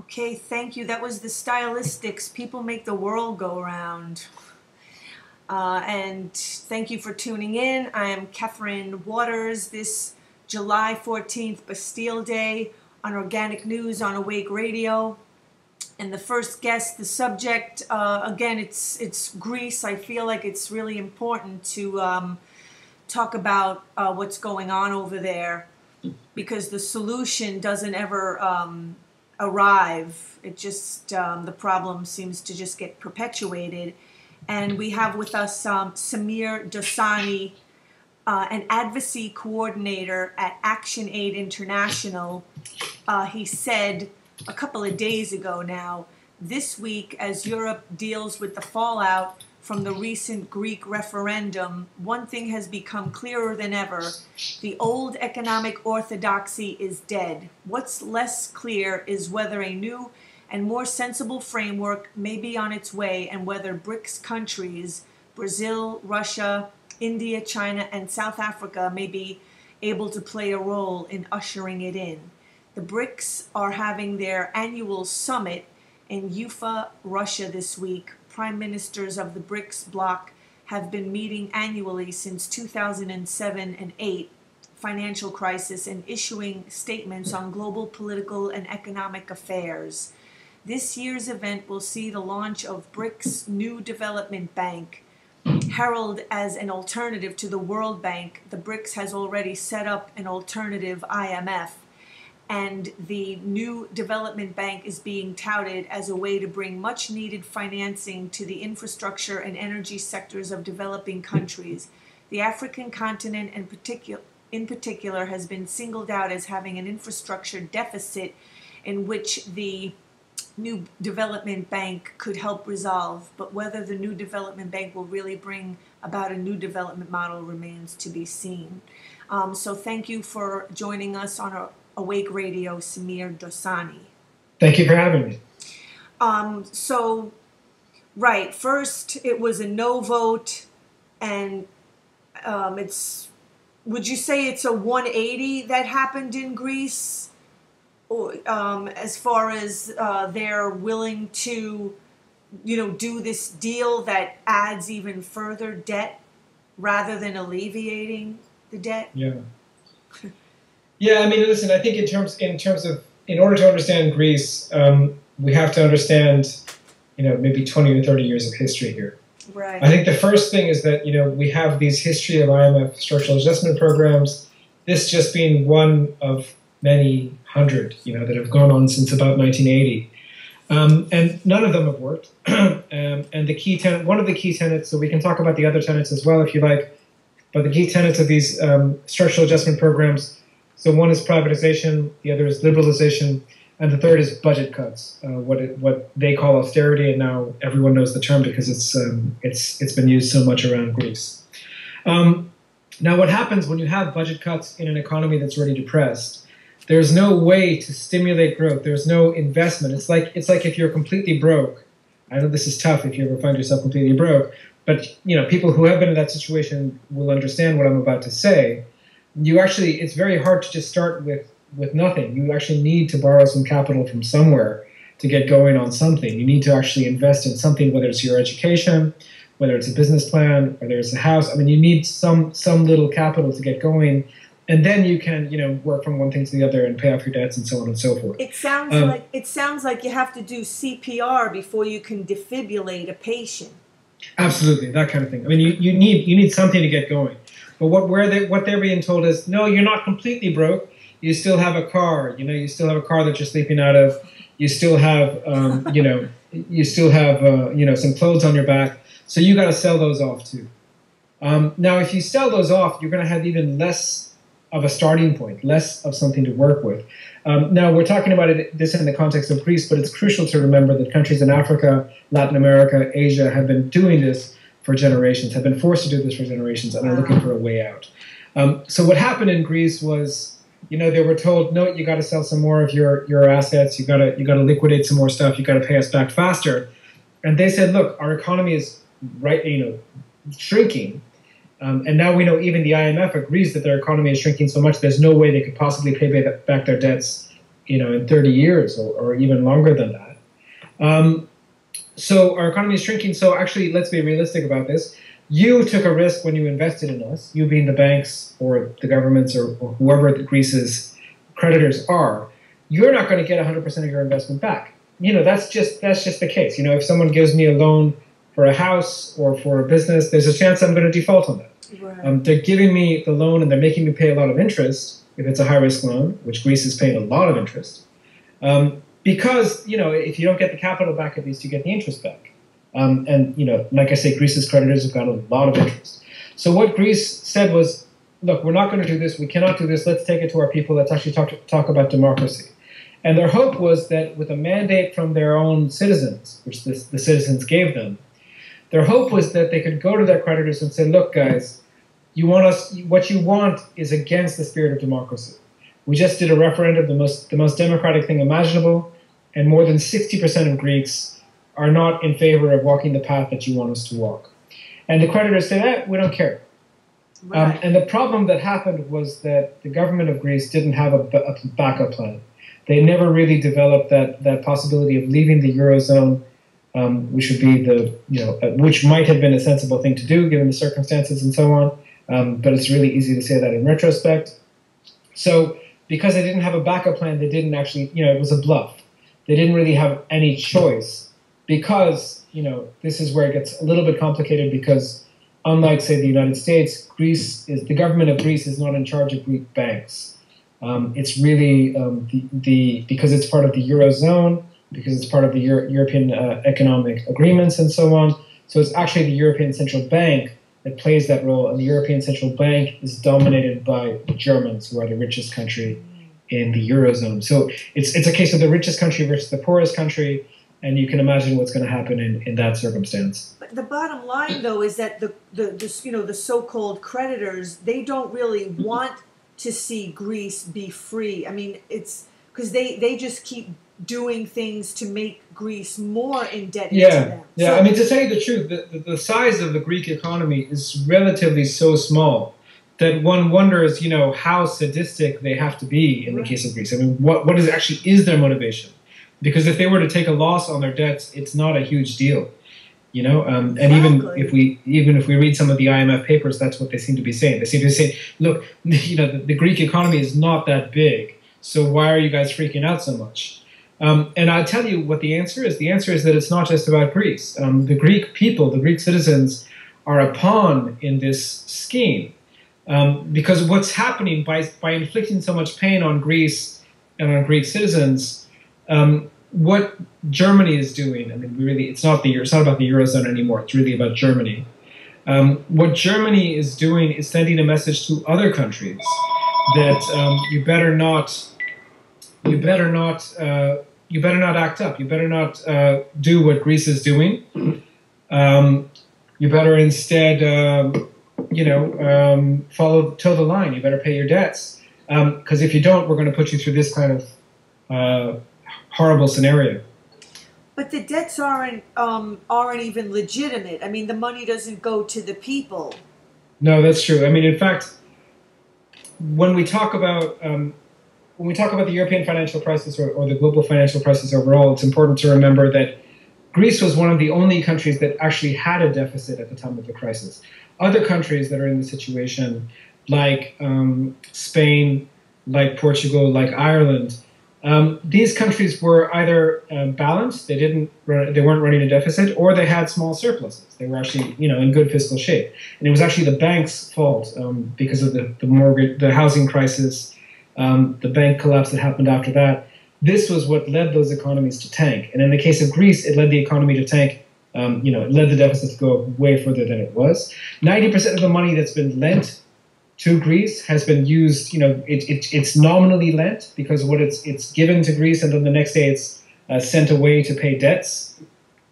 Okay, thank you. That was the stylistics. People make the world go round. And thank you for tuning in. I am Catherine Waters. This July 14th, Bastille Day, on Organic News on Awake Radio. And the first guest, the subject, again, it's Greece. I feel like it's really important to talk about what's going on over there, because the solution doesn't ever arrive. It just, the problem seems to just get perpetuated. And we have with us SAMEER Dossani, an advocacy coordinator at ActionAid International. He said a couple of days ago now, this week, as Europe deals with the fallout from the recent Greek referendum, one thing has become clearer than ever. The old economic orthodoxy is dead. What's less clear is whether a new and more sensible framework may be on its way, and whether BRICS countries, Brazil, Russia, India, China, and South Africa, may be able to play a role in ushering it in. The BRICS are having their annual summit in Ufa, Russia this week. Prime ministers of the BRICS bloc have been meeting annually since 2007 and 8 financial crisis, and issuing statements on global political and economic affairs. This year's event will see the launch of BRICS New Development Bank. Heralded as an alternative to the World Bank, the BRICS has already set up an alternative IMF, and the New Development Bank is being touted as a way to bring much needed financing to the infrastructure and energy sectors of developing countries. The African continent in particular has been singled out as having an infrastructure deficit, in which the New Development Bank could help resolve. But whether the New Development Bank will really bring about a new development model remains to be seen. So thank you for joining us on Awake Radio, SAMEER Dossani. Thank you for having me. Right, first it was a no vote, and would you say it's a 180 that happened in Greece? Or, as far as they're willing to, do this deal that adds even further debt rather than alleviating the debt? Yeah. Yeah, I mean, listen, I think in order to understand Greece, we have to understand, maybe 20 or 30 years of history here. Right. I think the first thing is that, we have these history of IMF structural adjustment programs, this just being one of many hundred, that have gone on since about 1980. And none of them have worked. And one of the key tenets, so we can talk about the other tenets as well if you like, but the key tenets of these structural adjustment programs, so one is privatization, the other is liberalization, and the third is budget cuts, what they call austerity, and now everyone knows the term because it's been used so much around Greece. Now what happens when you have budget cuts in an economy that's already depressed? There's no way to stimulate growth. There's no investment. It's like if you're completely broke. I know this is tough if you ever find yourself completely broke, but people who have been in that situation will understand what I'm about to say. It's very hard to just start with nothing. You actually need to borrow some capital from somewhere to get going on something. You need to actually invest in something, whether it's your education, whether it's a business plan, whether it's a house. I mean, you need some little capital to get going. And then you can, work from one thing to the other and pay off your debts and so on and so forth. It sounds like you have to do CPR before you can defibrillate a patient. Absolutely, that kind of thing. I mean, you need something to get going. But what they're being told is, no, you're not completely broke. You still have a car. You still have a car that you're sleeping out of. You still have, some clothes on your back. So you got to sell those off too. Now, if you sell those off, you're going to have even less of a starting point, less of something to work with. Now, we're talking about this in the context of Greece, but it's crucial to remember that countries in Africa, Latin America, Asia have been doing this for generations, have been forced to do this for generations, and are looking for a way out. So what happened in Greece was, they were told, no, you got to sell some more of your assets, you got to liquidate some more stuff, you got to pay us back faster. And they said, look, our economy is shrinking. And now we know even the IMF agrees that their economy is shrinking so much there's no way they could possibly pay back their debts in 30 years or even longer than that. So our economy is shrinking. So actually, let's be realistic about this. You took a risk when you invested in us, you being the banks or the governments or whoever Greece's creditors are. You're not going to get 100% of your investment back. That's just the case. If someone gives me a loan for a house or for a business, there's a chance I'm going to default on that. Right. They're giving me the loan and they're making me pay a lot of interest if it's a high-risk loan, which Greece is paying a lot of interest. Because, if you don't get the capital back, at least you get the interest back. And, like I say, Greece's creditors have got a lot of interest. So what Greece said was, look, we're not going to do this. We cannot do this. Let's take it to our people. Let's actually talk about democracy. And their hope was that with a mandate from their own citizens, which the citizens gave them, their hope was that they could go to their creditors and say, look, guys, what you want is against the spirit of democracy. We just did a referendum, the most democratic thing imaginable, and more than 60% of Greeks are not in favor of walking the path that you want us to walk. And the creditors said, we don't care. Right. And the problem that happened was that the government of Greece didn't have a backup plan. They never really developed that possibility of leaving the Eurozone, which would be which might have been a sensible thing to do given the circumstances and so on. But it's really easy to say that in retrospect. So because they didn't have a backup plan, they didn't actually, it was a bluff. They didn't really have any choice because, this is where it gets a little bit complicated because unlike, say, the United States, the government of Greece is not in charge of Greek banks. It's really because it's part of the Eurozone, because it's part of the European economic agreements and so on. So it's actually the European Central Bank that plays that role, and the European Central Bank is dominated by the Germans, who are the richest country in the Eurozone. So it's a case of the richest country versus the poorest country, and you can imagine what's going to happen in that circumstance. But the bottom line, though, is that the so-called creditors, they don't really want to see Greece be free. I mean, it's because they just keep doing things to make Greece more indebted to them. Yeah, I mean, to tell you the truth, the size of the Greek economy is relatively so small that one wonders, how sadistic they have to be in the case of Greece. I mean, what is their motivation? Because if they were to take a loss on their debts, it's not a huge deal. And exactly. even if we read some of the IMF papers, that's what they seem to be saying. They seem to be saying, look, the Greek economy is not that big, so why are you guys freaking out so much? And I'll tell you what the answer is. The answer is that it's not just about Greece. The Greek people, the Greek citizens, are a pawn in this scheme. Because what's happening by inflicting so much pain on Greece and on Greek citizens, what Germany is doing, I mean, it's not about the Eurozone anymore. It's really about Germany. What Germany is doing is sending a message to other countries that you better not act up. You better not do what Greece is doing. You better instead, toe the line. You better pay your debts. Because if you don't, we're going to put you through this kind of horrible scenario. But the debts aren't even legitimate. I mean, the money doesn't go to the people. No, that's true. I mean, in fact, when we talk about the European financial crisis or the global financial crisis overall, it's important to remember that Greece was one of the only countries that actually had a deficit at the time of the crisis. Other countries that are in the situation, like Spain, like Portugal, like Ireland, these countries were either balanced, they weren't running a deficit, or they had small surpluses. They were actually, in good fiscal shape. And it was actually the bank's fault because of the housing crisis, the bank collapse that happened after that. This was what led those economies to tank. And in the case of Greece, it led the economy to tank. It led the deficit to go way further than it was. 90% of the money that's been lent to Greece has been used, it's nominally lent because what it's given to Greece and then the next day it's sent away to pay debts.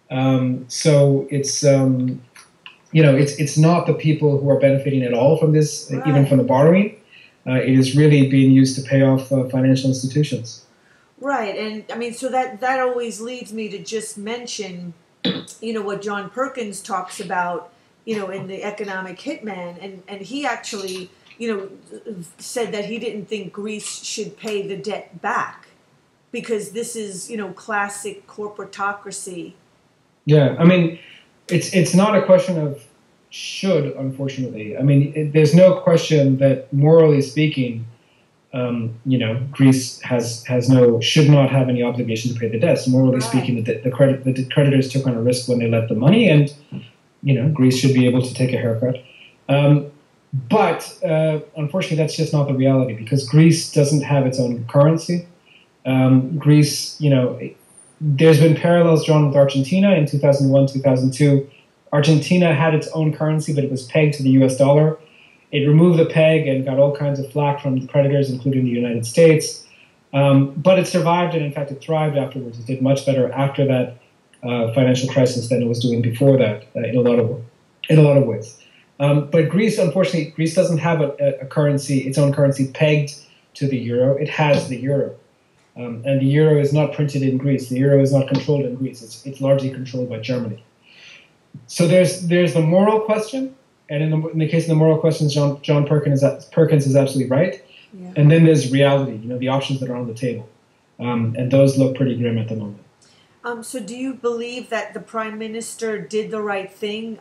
So it's not the people who are benefiting at all from this, right, even from the borrowing. It is really being used to pay off financial institutions. Right, and I mean, so that always leads me to just mention, what John Perkins talks about, in the Economic Hitman, and he actually, said that he didn't think Greece should pay the debt back. because this is, classic corporatocracy. Yeah, I mean, it's not a question of should, unfortunately. I mean, there's no question that morally speaking, Greece should not have any obligation to pay the debts. Morally speaking, the creditors took on a risk when they lent the money, and Greece should be able to take a haircut. But unfortunately, that's just not the reality, because Greece doesn't have its own currency. Greece, there's been parallels drawn with Argentina in 2001, 2002. Argentina had its own currency, but it was pegged to the US dollar. It removed the peg and got all kinds of flack from the creditors, including the United States. But it survived, and in fact, it thrived afterwards. It did much better after that financial crisis than it was doing before that, in a lot of ways. But Greece, unfortunately, Greece doesn't have a currency, its own currency pegged to the euro. It has the euro. And the euro is not printed in Greece. The euro is not controlled in Greece. It's largely controlled by Germany. So there's the moral question, and in the case of the moral questions, John Perkins is absolutely right. Yeah. And then there's reality, the options that are on the table, and those look pretty grim at the moment. So do you believe that the Prime Minister did the right thing?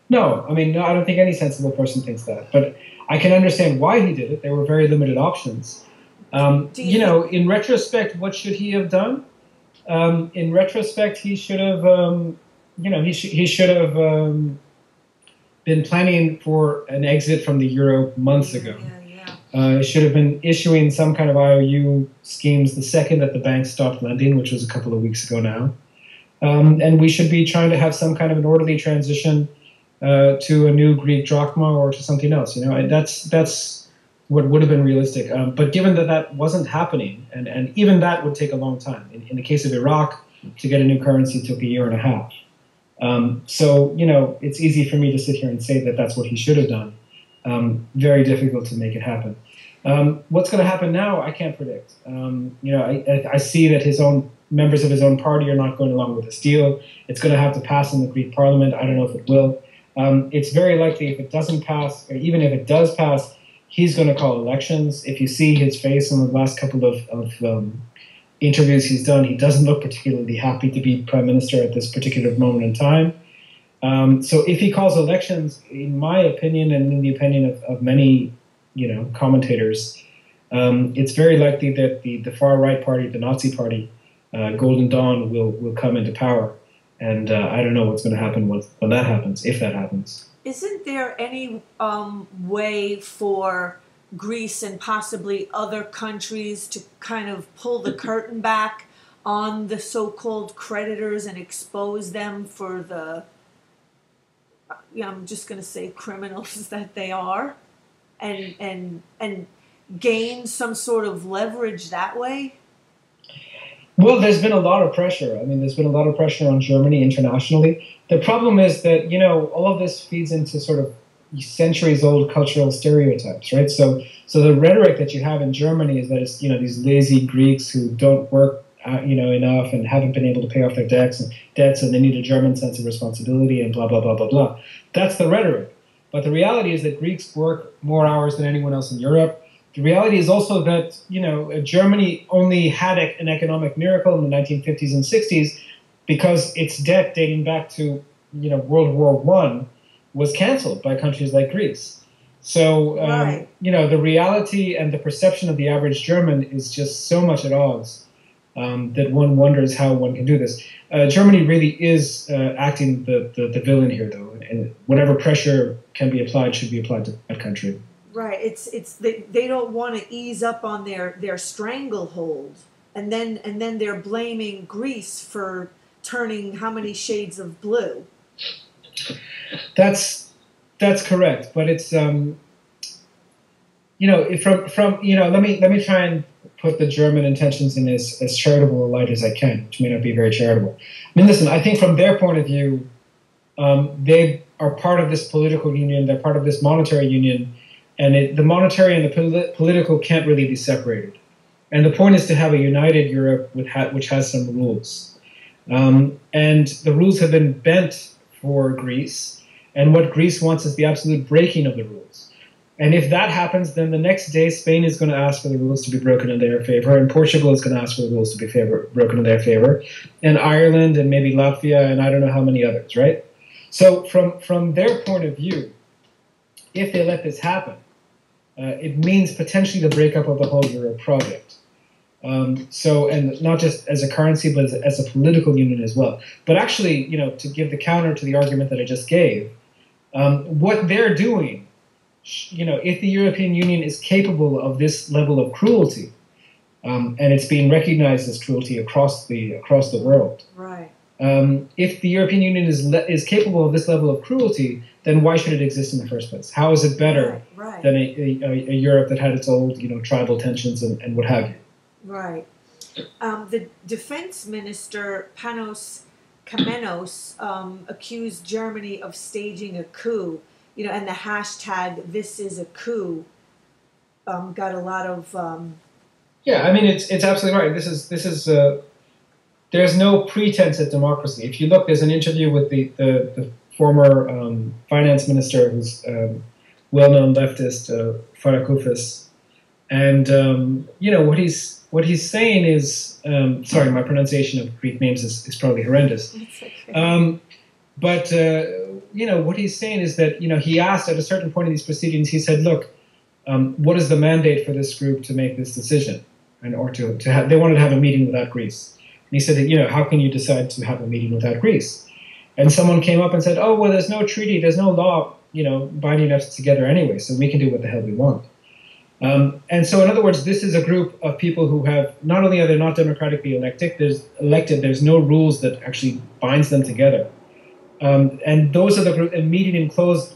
No, I mean, no, I don't think any sensible person thinks that, but I can understand why he did it. There were very limited options. In retrospect, what should he have done? In retrospect, he should have, he should have been planning for an exit from the euro months ago. He should have been issuing some kind of IOU schemes the second that the bank stopped lending, which was a couple of weeks ago now. And we should be trying to have some kind of an orderly transition to a new Greek drachma or to something else. That's what would have been realistic. But given that that wasn't happening, and even that would take a long time. In the case of Iraq, to get a new currency took a year and a half. So, it's easy for me to sit here and say that that's what he should have done. Very difficult to make it happen. What's going to happen now, I can't predict. I see that his own members of his own party are not going along with this deal. It's going to have to pass in the Greek parliament. I don't know if it will. It's very likely if it doesn't pass, or even if it does pass, he's going to call elections. If you see his face in the last couple of interviews he's done, he doesn't look particularly happy to be prime minister at this particular moment in time. So if he calls elections, in my opinion, and in the opinion of many, commentators, it's very likely that the far right party, the Nazi party, Golden Dawn, will come into power. And I don't know what's going to happen when that happens, if that happens. Isn't there any way for Greece and possibly other countries to kind of pull the curtain back on the so-called creditors and expose them for the, I'm just going to say criminals that they are, and gain some sort of leverage that way? Well, there's been a lot of pressure. I mean, there's been a lot of pressure on Germany internationally. The problem is that, all of this feeds into sort of centuries-old cultural stereotypes, right? So the rhetoric that you have in Germany is that it's, these lazy Greeks who don't work, enough and haven't been able to pay off their debts, and they need a German sense of responsibility and blah, blah, blah, blah, blah. That's the rhetoric. But the reality is that Greeks work more hours than anyone else in Europe. The reality is also that, Germany only had an economic miracle in the 1950s and 60s because its debt dating back to, World War I was canceled by countries like Greece. So, the reality and the perception of the average German is just so much at odds that one wonders how one can do this. Germany really is acting the villain here, though, and whatever pressure can be applied should be applied to that country. Right. They don't want to ease up on their stranglehold, and then they're blaming Greece for turning how many shades of blue. That's correct, but it's let me try and put the German intentions in as charitable a light as I can, which may not be very charitable. I mean, listen, I think from their point of view, they are part of this political union. They're part of this monetary union. And the monetary and the political can't really be separated. And the point is to have a united Europe which has some rules. And the rules have been bent for Greece. And what Greece wants is the absolute breaking of the rules. And if that happens, then the next day Spain is going to ask for the rules to be broken in their favor, and Portugal is going to ask for the rules to be broken in their favor, and Ireland and maybe Latvia and I don't know how many others, right? So from their point of view, if they let this happen, it means potentially the breakup of the whole Euro project. And not just as a currency, but as a political union as well. But actually, to give the counter to the argument that I just gave, what they're doing, if the European Union is capable of this level of cruelty, and it's being recognized as cruelty across the world, right? If the European Union is capable of this level of cruelty, then why should it exist in the first place? How is it better than a Europe that had its old, tribal tensions and what have you? Right. The defense minister, Panos Kamenos, accused Germany of staging a coup, and the hashtag "This is a coup" got a lot of. Yeah, I mean, it's absolutely right. This is there's no pretense at democracy. If you look, there's an interview with the former finance minister, who's well-known leftist, Farakufis, and what he's saying is, sorry, my pronunciation of Greek names is probably horrendous. It's okay. But what he's saying is that he asked at a certain point in these proceedings, he said, look, what is the mandate for this group to make this decision, or to have? They wanted to have a meeting without Greece. And he said, how can you decide to have a meeting without Greece? And someone came up and said, oh, well, there's no treaty, there's no law, binding us together anyway, so we can do what the hell we want. And so, in other words, this is a group of people who have, not only are they not democratically elected, there's no rules that actually binds them together. And those are the group, and meeting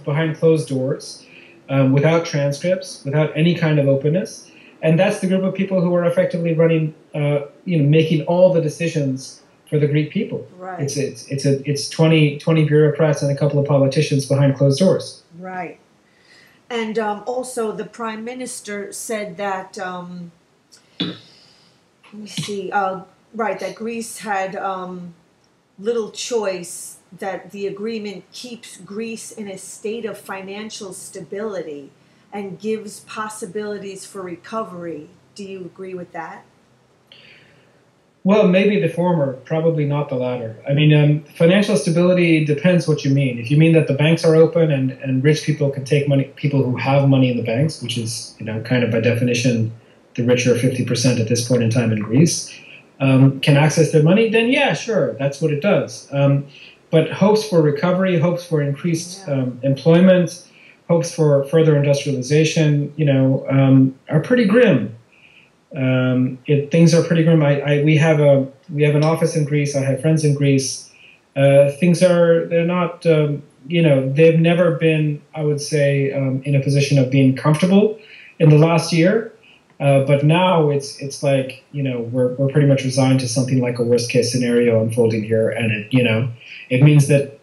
behind closed doors, without transcripts, without any kind of openness. And that's the group of people who are effectively running, making all the decisions for the Greek people. Right. It's 20 bureaucrats and a couple of politicians behind closed doors. Right. And also, the prime minister said that, let me see, that Greece had little choice, that the agreement keeps Greece in a state of financial stability and gives possibilities for recovery. Do you agree with that? Well, maybe the former, probably not the latter. I mean, financial stability depends what you mean. If you mean that the banks are open and rich people can take money, people who have money in the banks, which is, kind of by definition, the richer 50% at this point in time in Greece, can access their money, then yeah, sure, that's what it does. But hopes for recovery, hopes for increased employment, hopes for further industrialization, are pretty grim. Things are pretty grim. We have an office in Greece. I have friends in Greece. They're not, they've never been, I would say, in a position of being comfortable in the last year. But now it's like, we're pretty much resigned to something like a worst case scenario unfolding here. And it means that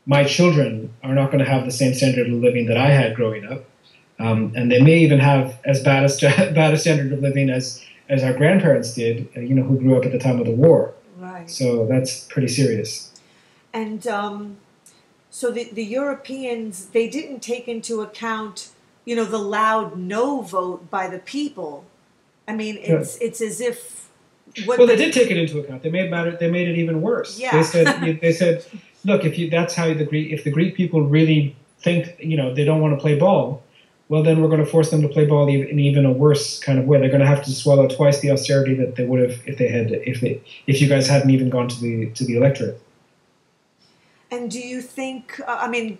my children are not going to have the same standard of living that I had growing up. And they may even have as bad a standard of living as our grandparents did, who grew up at the time of the war. Right. So that's pretty serious. And so the Europeans, they didn't take into account, the loud no vote by the people. I mean, it's as if. They did take it into account. They made it even worse. Yeah. They said, look, if the Greek people really think they don't want to play ball, well, then we're going to force them to play ball in even a worse kind of way. They're going to have to swallow twice the austerity that they would have if you guys hadn't even gone to the electorate. And do you think? I mean,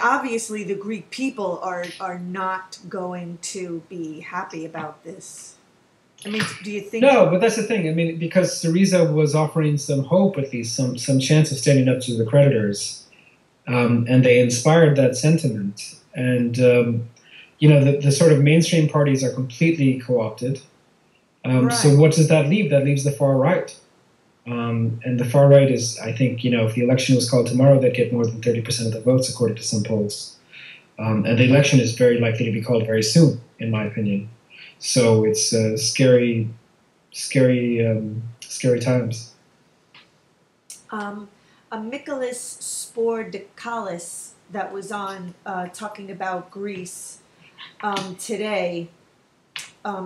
obviously, the Greek people are not going to be happy about this. I mean, do you think? No, but that's the thing. I mean, because Syriza was offering some hope, at least some chance of standing up to the creditors, and they inspired that sentiment. And the sort of mainstream parties are completely co-opted. Right. So what does that leave? That leaves the far right. And the far right is, I think, if the election was called tomorrow, they'd get more than 30% of the votes, according to some polls. And the election is very likely to be called very soon, in my opinion. So it's scary times. A Michaelis Spordikalis that was on talking about Greece today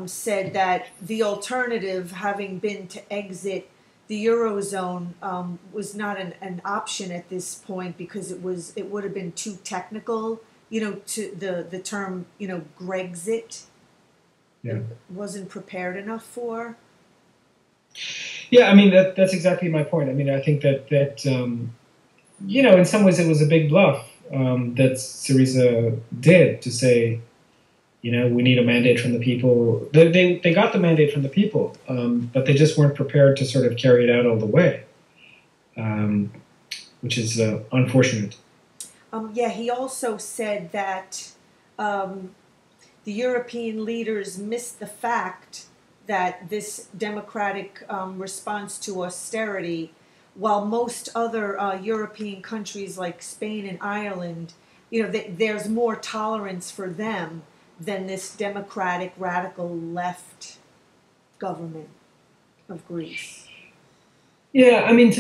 said that the alternative, having been to exit the Eurozone, was not an option at this point because it would have been too technical, to the term, Grexit. Yeah. Wasn't prepared enough for. Yeah, I mean that's exactly my point. I mean, I think that in some ways it was a big bluff that Syriza did to say, we need a mandate from the people. They got the mandate from the people, but they just weren't prepared to sort of carry it out all the way, which is unfortunate. Yeah, he also said that the European leaders missed the fact that this democratic response to austerity, while most other European countries like Spain and Ireland, there's more tolerance for them than this democratic radical left government of Greece. Yeah, I mean,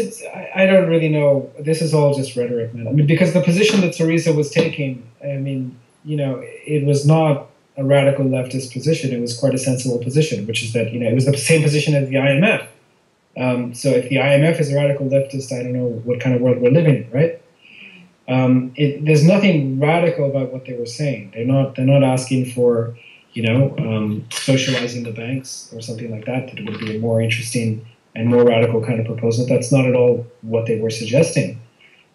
I don't really know. This is all just rhetoric, man. I mean, because the position that Syriza was taking, I mean, it was not a radical leftist position. It was quite a sensible position, which is that, it was the same position as the IMF. So if the IMF is a radical leftist, I don't know what kind of world we're living in, right? There's nothing radical about what they were saying. They're not asking for, socializing the banks or something like that. That would be a more interesting and more radical kind of proposal. That's not at all what they were suggesting.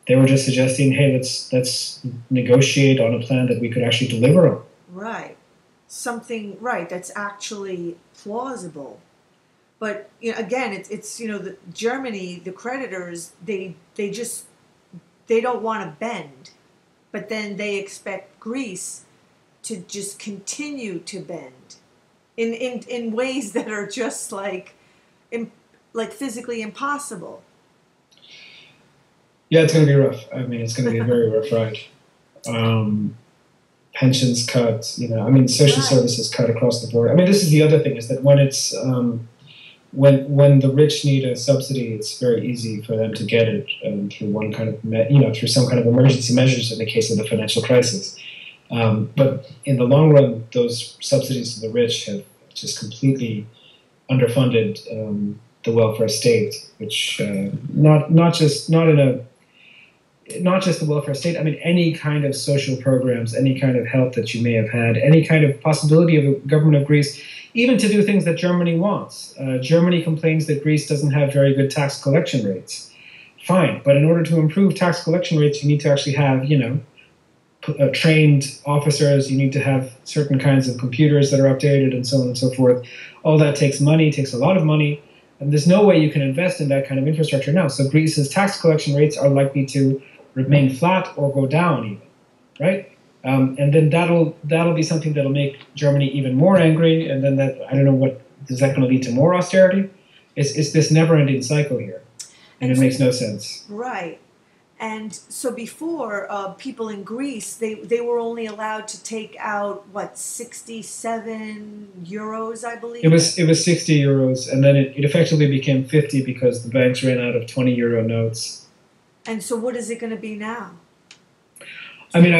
They were just suggesting, hey, let's negotiate on a plan that we could actually deliver on. Right. Something that's actually plausible. But again, it's the Germany, the creditors, they don't want to bend, but then they expect Greece to just continue to bend in ways that are just like physically impossible. Yeah, it's going to be rough. I mean, it's going to be a very rough ride. Pensions cut, social services cut across the board. I mean, this is the other thing, is that when it's when the rich need a subsidy, it's very easy for them to get it through one kind of, through some kind of emergency measures in the case of the financial crisis. But in the long run, those subsidies to the rich have just completely underfunded the welfare state, which not just the welfare state. I mean, any kind of social programs, any kind of help that you may have had, any kind of possibility of the government of Greece, even to do things that Germany wants. Germany complains that Greece doesn't have very good tax collection rates. Fine, but in order to improve tax collection rates, you need to actually have, trained officers. You need to have certain kinds of computers that are updated, and so on and so forth. All that takes money, takes a lot of money, and there's no way you can invest in that kind of infrastructure now. So Greece's tax collection rates are likely to remain flat or go down even, right? And then that'll be something that'll make Germany even more angry, and then I don't know, what is that going to lead to? More austerity? It's this never-ending cycle here, and it makes no sense. Right. And so before, people in Greece, they were only allowed to take out, 67 euros, I believe? It was 60 euros, and then it effectively became 50 because the banks ran out of 20 euro notes. And so what is it going to be now? I mean,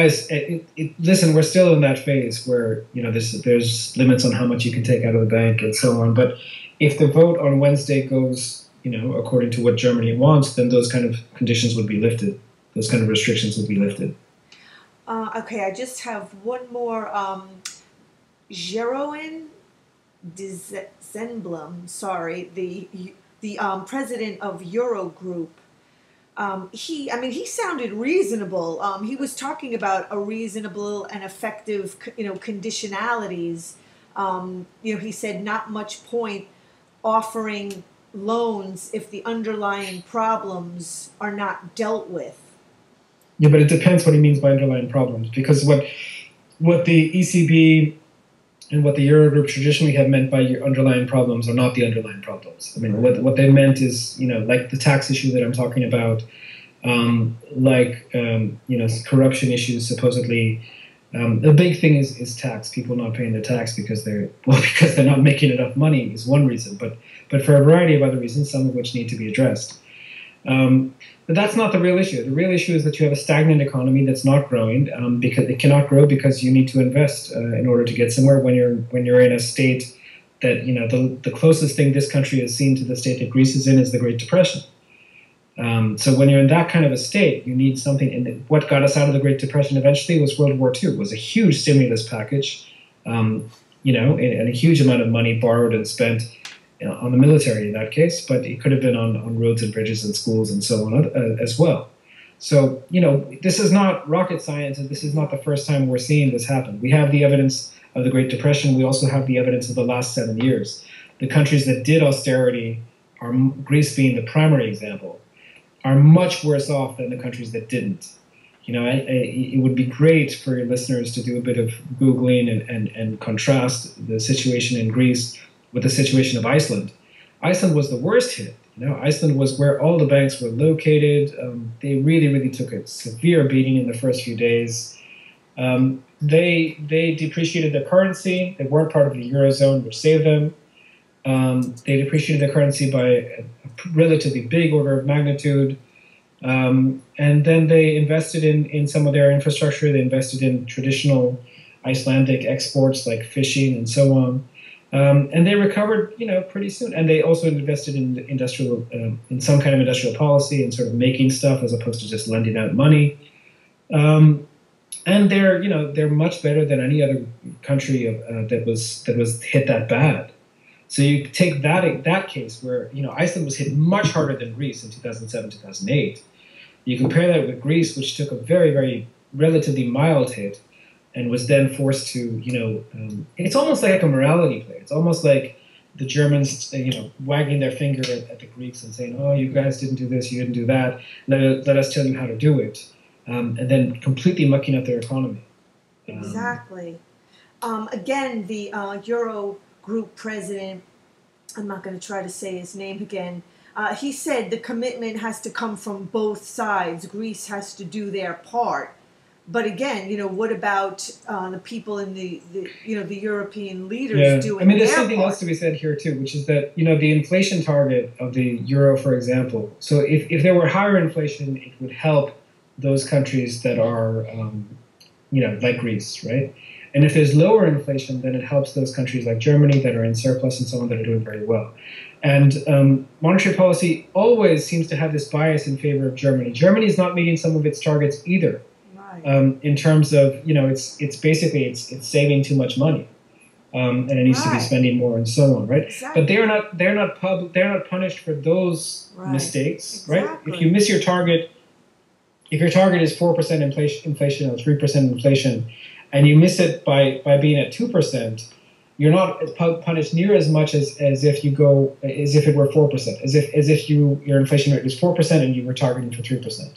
listen, we're still in that phase where, there's limits on how much you can take out of the bank and so on. But if the vote on Wednesday goes, according to what Germany wants, then those kind of conditions would be lifted. Those kind of restrictions would be lifted. Okay, I just have one more. Jeroen Dijsselbloem, the president of Eurogroup. He sounded reasonable. He was talking about a reasonable and effective, conditionalities. He said not much point offering loans if the underlying problems are not dealt with. Yeah, but it depends what he means by underlying problems, because what the ECB and what the Eurogroup traditionally have meant by underlying problems are not the underlying problems. I mean, what they meant is, like the tax issue that I'm talking about, corruption issues, supposedly. The big thing is tax. People not paying their tax because they're not making enough money is one reason, but for a variety of other reasons, some of which need to be addressed. But that's not the real issue. The real issue is that you have a stagnant economy that's not growing because it cannot grow because you need to invest in order to get somewhere. When you're in a state that the closest thing this country has seen to the state that Greece is in is the Great Depression. So when you're in that kind of a state, you need something. And what got us out of the Great Depression eventually was World War II. It was a huge stimulus package, and a huge amount of money borrowed and spent on the military in that case, but it could have been on roads and bridges and schools and so on as well. So, this is not rocket science, and this is not the first time we're seeing this happen. We have the evidence of the Great Depression. We also have the evidence of the last 7 years. The countries that did austerity, Greece being the primary example, are much worse off than the countries that didn't. It would be great for your listeners to do a bit of Googling and contrast the situation in Greece with the situation of Iceland. Iceland was the worst hit. Iceland was where all the banks were located. They really, really took a severe beating in the first few days. They depreciated their currency. They weren't part of the Eurozone, which saved them. They depreciated their currency by a relatively big order of magnitude. And then they invested in some of their infrastructure. They invested in traditional Icelandic exports like fishing and so on. And they recovered, pretty soon. And they also invested in in some kind of industrial policy and sort of making stuff as opposed to just lending out money. And they're much better than any other country that was hit that bad. So you take that case where Iceland was hit much harder than Greece in 2007, 2008. You compare that with Greece, which took a very, very relatively mild hit, and was then forced to it's almost like a morality play. It's almost like the Germans wagging their finger at the Greeks and saying, "Oh, you guys didn't do this, you didn't do that. Let us tell you how to do it," and then completely mucking up their economy. Exactly. Again, the Euro Group president, I'm not going to try to say his name again, he said the commitment has to come from both sides. Greece has to do their part. But again, what about the people in the European leaders doing their part? There's something else to be said here too, which is that, the inflation target of the euro, for example, so if there were higher inflation, it would help those countries that are, like Greece, right? And if there's lower inflation, then it helps those countries like Germany that are in surplus and so on that are doing very well. And monetary policy always seems to have this bias in favor of Germany. Germany is not meeting some of its targets either, in terms of it's basically it's saving too much money, and it needs to be spending more and so on, right? Exactly. But they're not punished for those mistakes, right? If you miss your target, if your target is 4% inflation or 3% inflation, and you miss it by being at 2%, you're not punished near as much as if it were 4%, as if your inflation rate was 4% and you were targeting for 3%.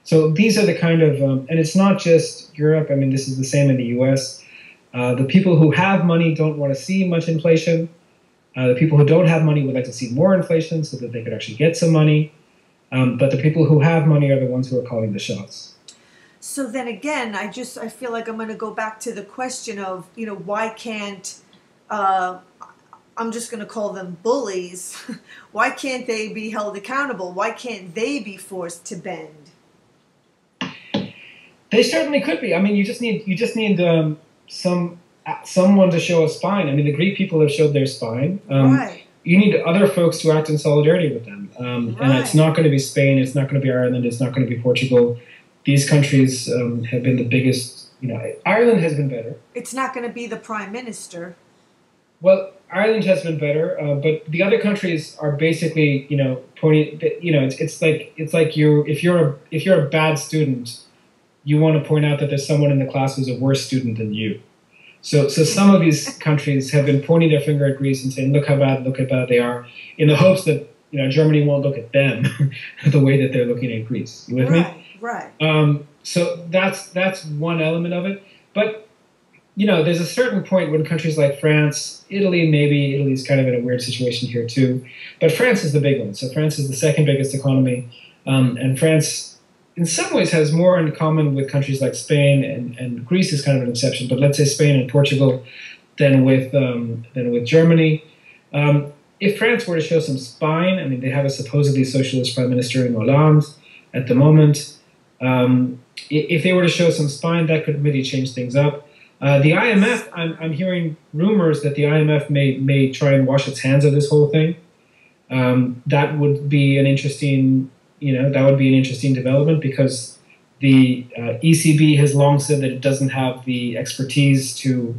So these are the kind of, and it's not just Europe. This is the same in the U.S. The people who have money don't want to see much inflation. The people who don't have money would like to see more inflation so that they could actually get some money. But the people who have money are the ones who are calling the shots. So then again, I feel like I'm going to go back to the question of, why can't, I'm just going to call them bullies, why can't they be held accountable? Why can't they be forced to bend? They certainly could be. You just need someone to show a spine. The Greek people have showed their spine. You need other folks to act in solidarity with them. And it's not going to be Spain. It's not going to be Ireland. It's not going to be Portugal. These countries have been the biggest. Ireland has been better. It's not going to be the prime minister. Well, Ireland has been better, but the other countries are basically, pointing. It's like if you're a bad student, you want to point out that there's someone in the class who's a worse student than you. So some of these countries have been pointing their finger at Greece and saying, look how bad they are, in the hopes that Germany won't look at them the way that they're looking at Greece. You with me? Right. So that's one element of it. But there's a certain point when countries like France, Italy's kind of in a weird situation here too, but France is the big one. So France is the second biggest economy, and France, in some ways, has more in common with countries like Spain, and Greece is kind of an exception, but let's say Spain and Portugal, than with Germany. if France were to show some spine, I mean, they have a supposedly socialist prime minister in Hollande at the moment. If they were to show some spine, that could really change things up. The IMF, I'm hearing rumors that the IMF may try and wash its hands of this whole thing. That would be an interesting, development, because the ECB has long said that it doesn't have the expertise to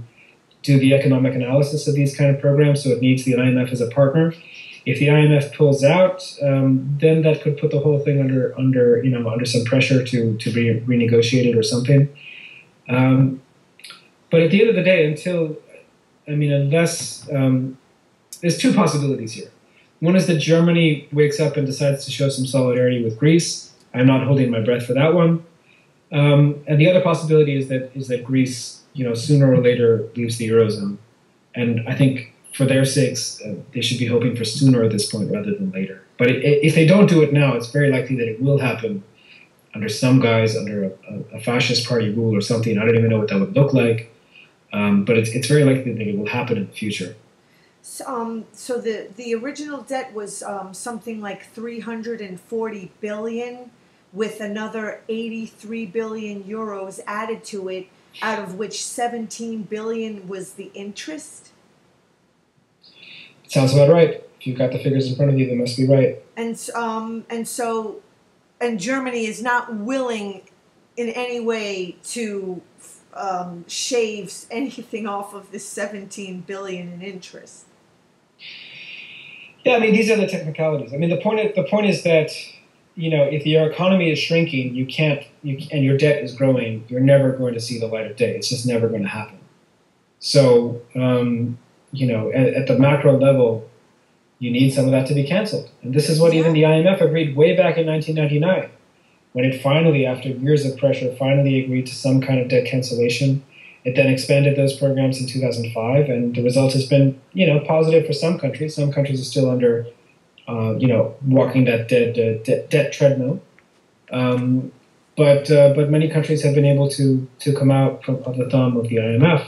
do the economic analysis of these kind of programs, so it needs the IMF as a partner. If the IMF pulls out, then that could put the whole thing under some pressure to be renegotiated or something. But at the end of the day, unless there's two possibilities here. One is that Germany wakes up and decides to show some solidarity with Greece. I'm not holding my breath for that one. And the other possibility is that Greece, sooner or later leaves the Eurozone. And I think for their sakes, they should be hoping for sooner at this point rather than later. But if they don't do it now, it's very likely that it will happen under some guise, under a fascist party rule or something. I don't even know what that would look like. But it's very likely that it will happen in the future. So the original debt was something like 340 billion, with another 83 billion euros added to it, out of which 17 billion was the interest. Sounds about right. If you've got the figures in front of you, they must be right. And Germany is not willing in any way to shave anything off of this 17 billion in interest. Yeah, I mean, these are the technicalities. I mean, the point is that, if your economy is shrinking, and your debt is growing, you're never going to see the light of day. It's just never going to happen. So, at the macro level, you need some of that to be canceled. And this is what even the IMF agreed way back in 1999, when it finally, after years of pressure, finally agreed to some kind of debt cancellation. It then expanded those programs in 2005, and the result has been, positive for some countries. Some countries are still under, walking that debt treadmill. But many countries have been able to come out of the thumb of the IMF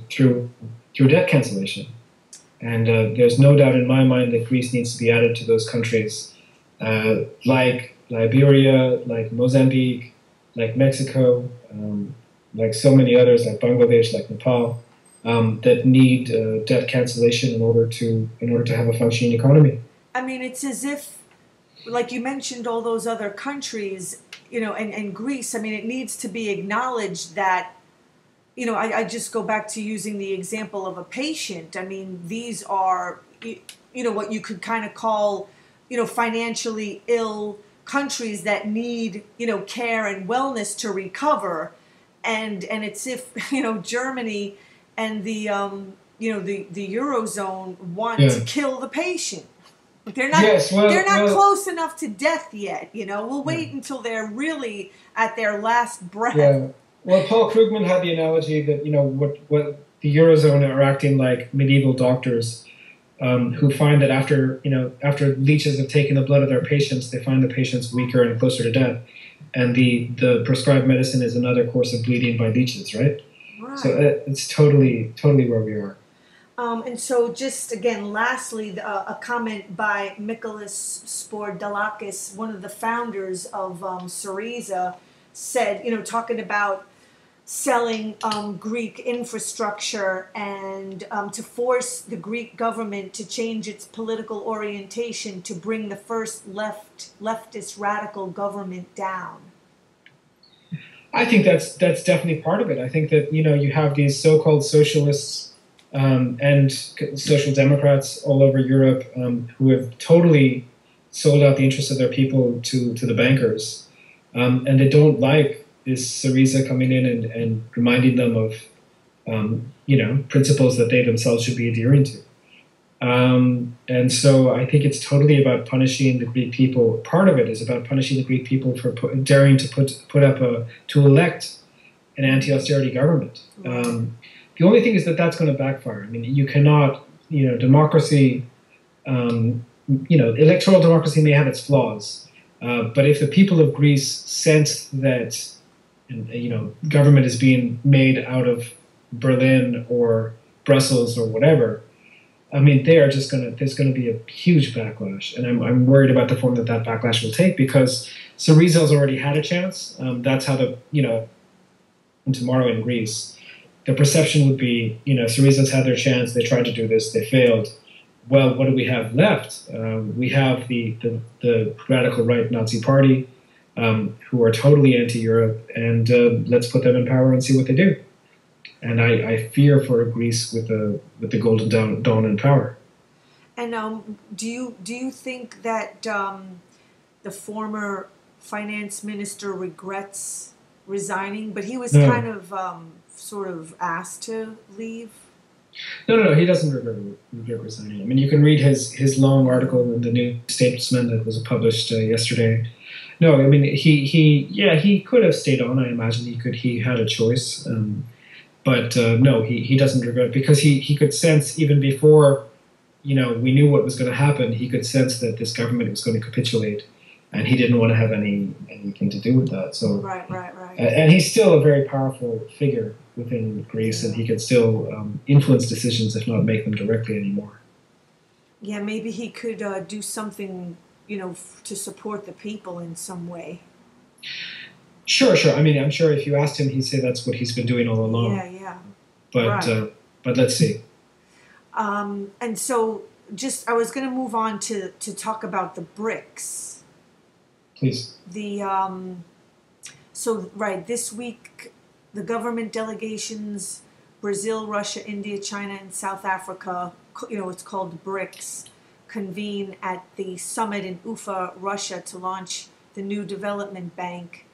through debt cancellation. And there's no doubt in my mind that Greece needs to be added to those countries, like Liberia, like Mozambique, like Mexico, like so many others, like Bangladesh, like Nepal, that need debt cancellation in order to have a functioning economy. I mean, it's as if, like you mentioned, all those other countries, and Greece. I mean, it needs to be acknowledged that, I just go back to using the example of a patient. I mean, these are, what you could kind of call, financially ill countries that need, care and wellness to recover. And it's if, Germany and the Eurozone want to kill the patient. They're not, they're not close enough to death yet, We'll wait until they're really at their last breath. Yeah. Well, Paul Krugman had the analogy that, what the Eurozone are acting like medieval doctors who find that after leeches have taken the blood of their patients, they find the patients weaker and closer to death. And the prescribed medicine is another course of bleeding by leeches, right? Right. So it's totally where we are. And so just, again, lastly, a comment by Michalis Spordalakis, one of the founders of Syriza, said, talking about selling Greek infrastructure and to force the Greek government to change its political orientation to bring the first leftist radical government down. I think that's definitely part of it. I think that, you have these so-called socialists and social democrats all over Europe who have totally sold out the interests of their people to the bankers. And they don't like this Syriza coming in and reminding them of, principles that they themselves should be adhering to. And so I think it's totally about punishing the Greek people. Part of it is about punishing the Greek people for daring to elect an anti-austerity government. The only thing is that that's going to backfire. I mean, you cannot, democracy, electoral democracy may have its flaws, but if the people of Greece sense that, government is being made out of Berlin or Brussels or whatever, I mean, they are just there's going to be a huge backlash. And I'm worried about the form that that backlash will take, because Syriza's already had a chance. That's how tomorrow in Greece, the perception would be, Syriza's had their chance, they tried to do this, they failed. Well, what do we have left? We have the radical right Nazi party, who are totally anti-Europe, and let's put them in power and see what they do. And I fear for Greece with the Golden Dawn in power. And do you think that the former finance minister regrets resigning? But he was kind of sort of asked to leave. No, he doesn't regret resigning. I mean, you can read his long article in the New Statesman that was published yesterday. No, I mean, he could have stayed on. I imagine he had a choice. But no, he doesn't regret it, because he could sense, even before we knew what was going to happen, he could sense that this government was going to capitulate, and he didn't want to have anything to do with that. So right. And he's still a very powerful figure within Greece, and he can still influence decisions, if not make them directly anymore. Yeah, maybe he could do something, to support the people in some way. Sure. I mean, I'm sure if you asked him, he'd say that's what he's been doing all along. Yeah. But let's see. And so, I was going to move on to talk about the BRICS. Please. This week, the government delegations, Brazil, Russia, India, China, and South Africa, it's called BRICS, convene at the summit in Ufa, Russia, to launch the New Development Bank.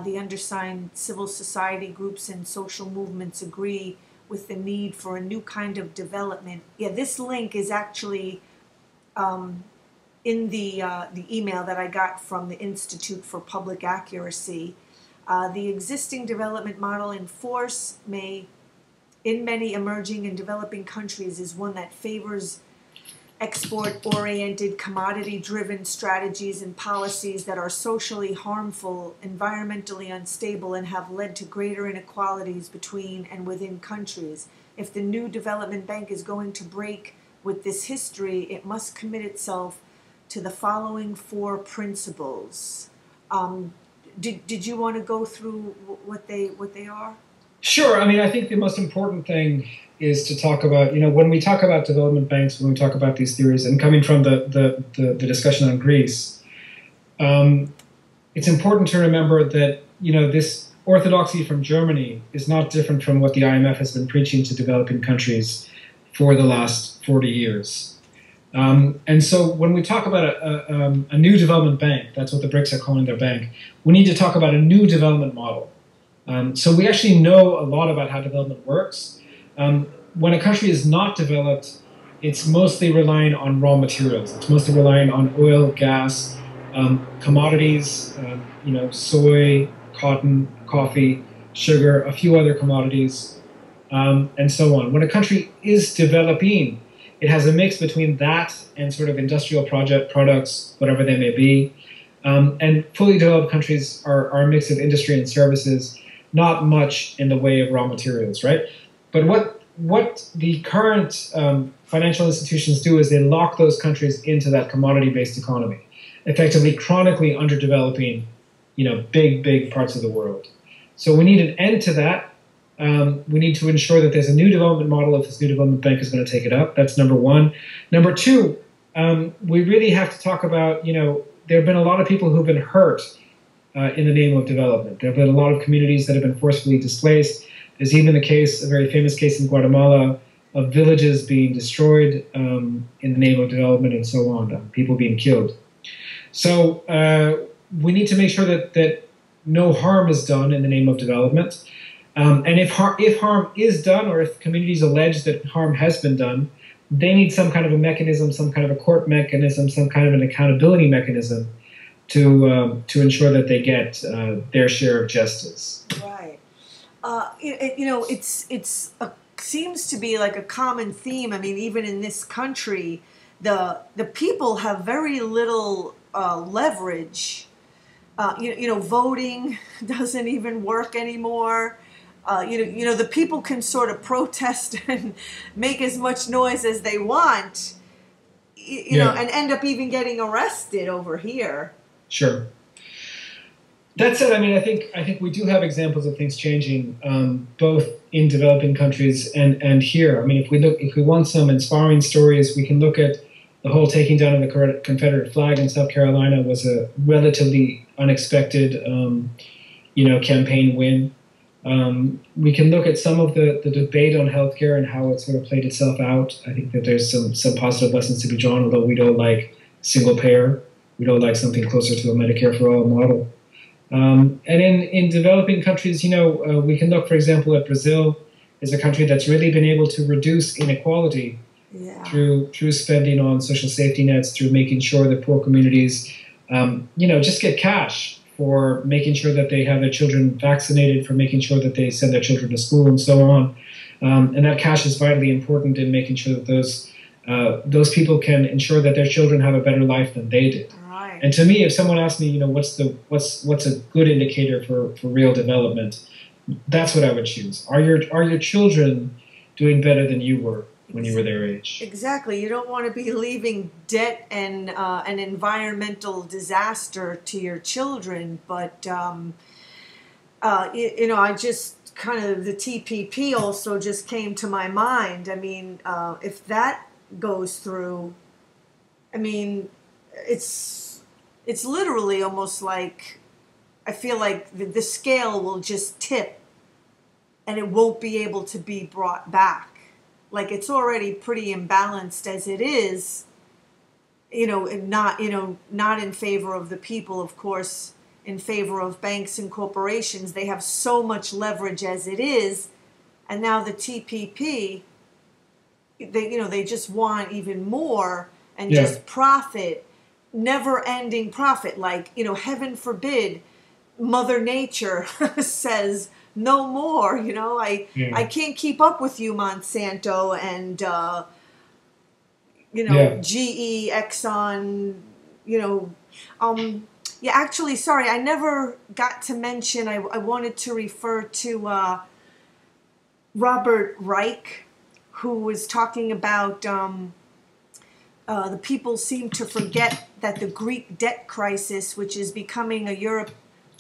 The undersigned civil society groups and social movements agree with the need for a new kind of development. Yeah, this link is actually in the email that I got from the Institute for Public Accuracy. The existing development model in force in many emerging and developing countries is one that favors export-oriented, commodity-driven strategies and policies that are socially harmful, environmentally unstable, and have led to greater inequalities between and within countries. If the new development bank is going to break with this history, it must commit itself to the following 4 principles. Did you want to go through what they are? Sure. I mean, I think the most important thing is to talk about, when we talk about development banks, when we talk about these theories, and coming from the discussion on Greece, it's important to remember that, this orthodoxy from Germany is not different from what the IMF has been preaching to developing countries for the last 40 years. And so when we talk about a new development bank, that's what the BRICS are calling their bank, we need to talk about a new development model. So we actually know a lot about how development works. When a country is not developed, it's mostly relying on raw materials. It's mostly relying on oil, gas, commodities, soy, cotton, coffee, sugar, a few other commodities, and so on. When a country is developing, it has a mix between that and sort of industrial products, whatever they may be. And fully developed countries are a mix of industry and services, not much in the way of raw materials, right? But what the current financial institutions do is they lock those countries into that commodity-based economy, effectively chronically underdeveloping, big parts of the world. So we need an end to that. We need to ensure that there's a new development model if this new development bank is going to take it up. That's number one. Number two, we really have to talk about, there have been a lot of people who've been hurt in the name of development. There have been a lot of communities that have been forcefully displaced. There's even a very famous case in Guatemala of villages being destroyed in the name of development and so on, people being killed. So we need to make sure that no harm is done in the name of development. And if harm is done, or if communities allege that harm has been done, they need some kind of a mechanism, some kind of a court mechanism, some kind of an accountability mechanism to ensure that they get their share of justice. Right. It's seems to be like a common theme. I mean, even in this country, the people have very little leverage. Voting doesn't even work anymore. the people can sort of protest and make as much noise as they want, and end up even getting arrested over here. Sure. That said, I mean, I think we do have examples of things changing, both in developing countries and here. I mean, if we want some inspiring stories, we can look at the whole taking down of the Confederate flag in South Carolina was a relatively unexpected, campaign win. We can look at some of the debate on healthcare and how it sort of played itself out. I think that there's some positive lessons to be drawn, although we don't like single payer. We don't like something closer to a Medicare for all model. And in developing countries, we can look, for example, at Brazil is a country that's really been able to reduce inequality through spending on social safety nets, through making sure that poor communities, just get cash for making sure that they have their children vaccinated, for making sure that they send their children to school, and so on. And that cash is vitally important in making sure that those people can ensure that their children have a better life than they did. Right. And to me, if someone asks me, what's a good indicator for real development, that's what I would choose. Are your children doing better than you were when you were their age? Exactly. You don't want to be leaving debt and an environmental disaster to your children. But, I just kind of, the TPP also just came to my mind. I mean, if that goes through, I mean, it's literally almost like, I feel like the scale will just tip and it won't be able to be brought back. Like, it's already pretty imbalanced as it is, not in favor of the people, of course, in favor of banks and corporations. They have so much leverage as it is. And now the TPP, they just want even more and just profit, never-ending profit. Like, heaven forbid, Mother Nature says, no more, I can't keep up with you, Monsanto and, GE, Exxon, actually, sorry, I never got to mention, I wanted to refer to Robert Reich, who was talking about the people seem to forget that the Greek debt crisis, which is becoming a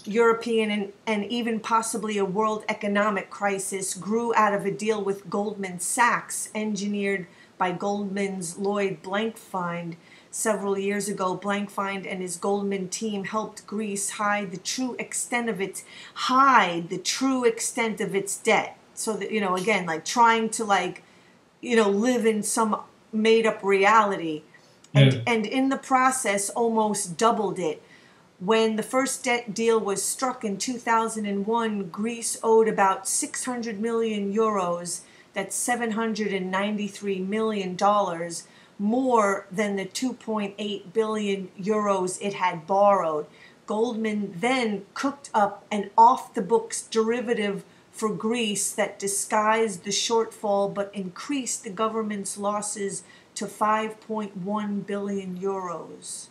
European and even possibly a world economic crisis, grew out of a deal with Goldman Sachs, engineered by Goldman's Lloyd Blankfein several years ago. Blankfein and his Goldman team helped Greece hide the true extent of its debt. So that, again, like trying to live in some made-up reality, and in the process almost doubled it. When the first debt deal was struck in 2001, Greece owed about 600 million euros, that's $793 million, more than the 2.8 billion euros it had borrowed. Goldman then cooked up an off-the-books derivative for Greece that disguised the shortfall but increased the government's losses to 5.1 billion euros.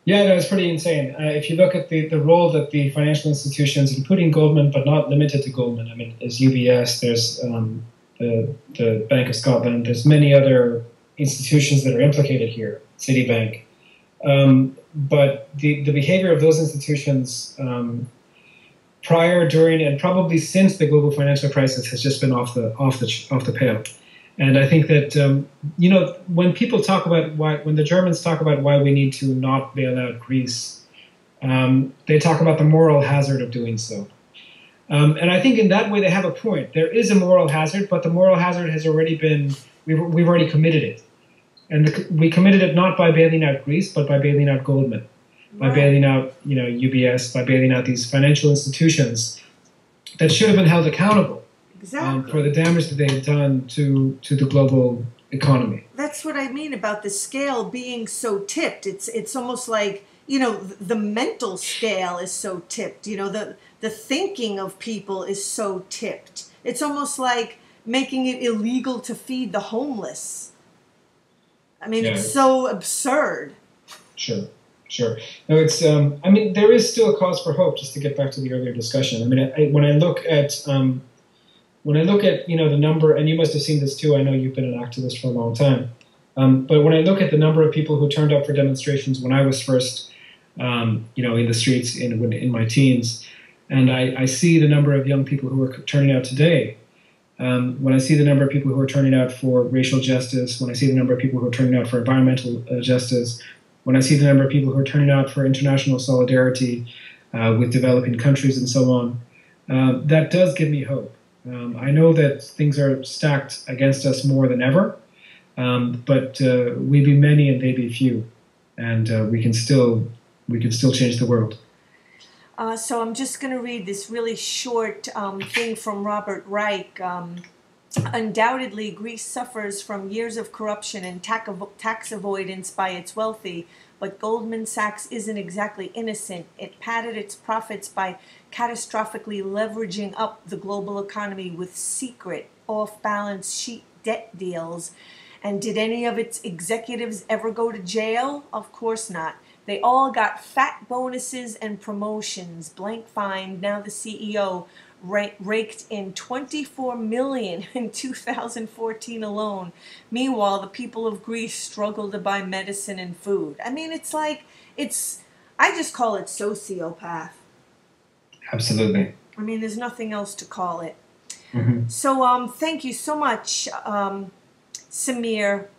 Yeah, no, it's pretty insane. If you look at the role that the financial institutions, including Goldman, but not limited to Goldman, I mean, there's UBS, there's the Bank of Scotland, there's many other institutions that are implicated here, Citibank. But the behavior of those institutions prior, during, and probably since the global financial crisis has just been off the pale. And I think that, when people talk about when the Germans talk about why we need to not bail out Greece, they talk about the moral hazard of doing so. And I think in that way they have a point. There is a moral hazard, but the moral hazard has already been, we've already committed it. And we committed it not by bailing out Greece, but by bailing out Goldman, by bailing out, UBS, by bailing out these financial institutions that should have been held accountable. Exactly. For the damage that they had done to the global economy. That's what I mean about the scale being so tipped. It's almost like, the mental scale is so tipped. The thinking of people is so tipped. It's almost like making it illegal to feed the homeless. I mean, it's so absurd. Sure. Sure. No, it's. I mean, there is still a cause for hope. Just to get back to the earlier discussion. I mean, when I look at the number, and you must have seen this too. I know you've been an activist for a long time. But when I look at the number of people who turned up for demonstrations when I was first, in the streets in my teens, and I see the number of young people who are turning out today. When I see the number of people who are turning out for racial justice, when I see the number of people who are turning out for environmental justice, when I see the number of people who are turning out for international solidarity with developing countries and so on, that does give me hope. I know that things are stacked against us more than ever, but we be many and they be few, and we can still change the world. So I'm just going to read this really short thing from Robert Reich. Undoubtedly, Greece suffers from years of corruption and tax avoidance by its wealthy, but Goldman Sachs isn't exactly innocent. It padded its profits by catastrophically leveraging up the global economy with secret, off-balance sheet debt deals. And did any of its executives ever go to jail? Of course not. They all got fat bonuses and promotions. Blank find, now the CEO raked in $24 million in 2014 alone. Meanwhile, the people of Greece struggle to buy medicine and food. I mean, I just call it sociopath. Absolutely. I mean, there's nothing else to call it. Mm-hmm. So, thank you so much, SAMEER,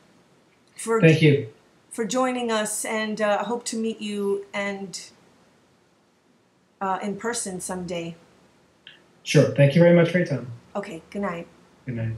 Thank you for joining us, and I hope to meet you in person someday. Sure. Thank you very much for your time. Okay, good night. Good night.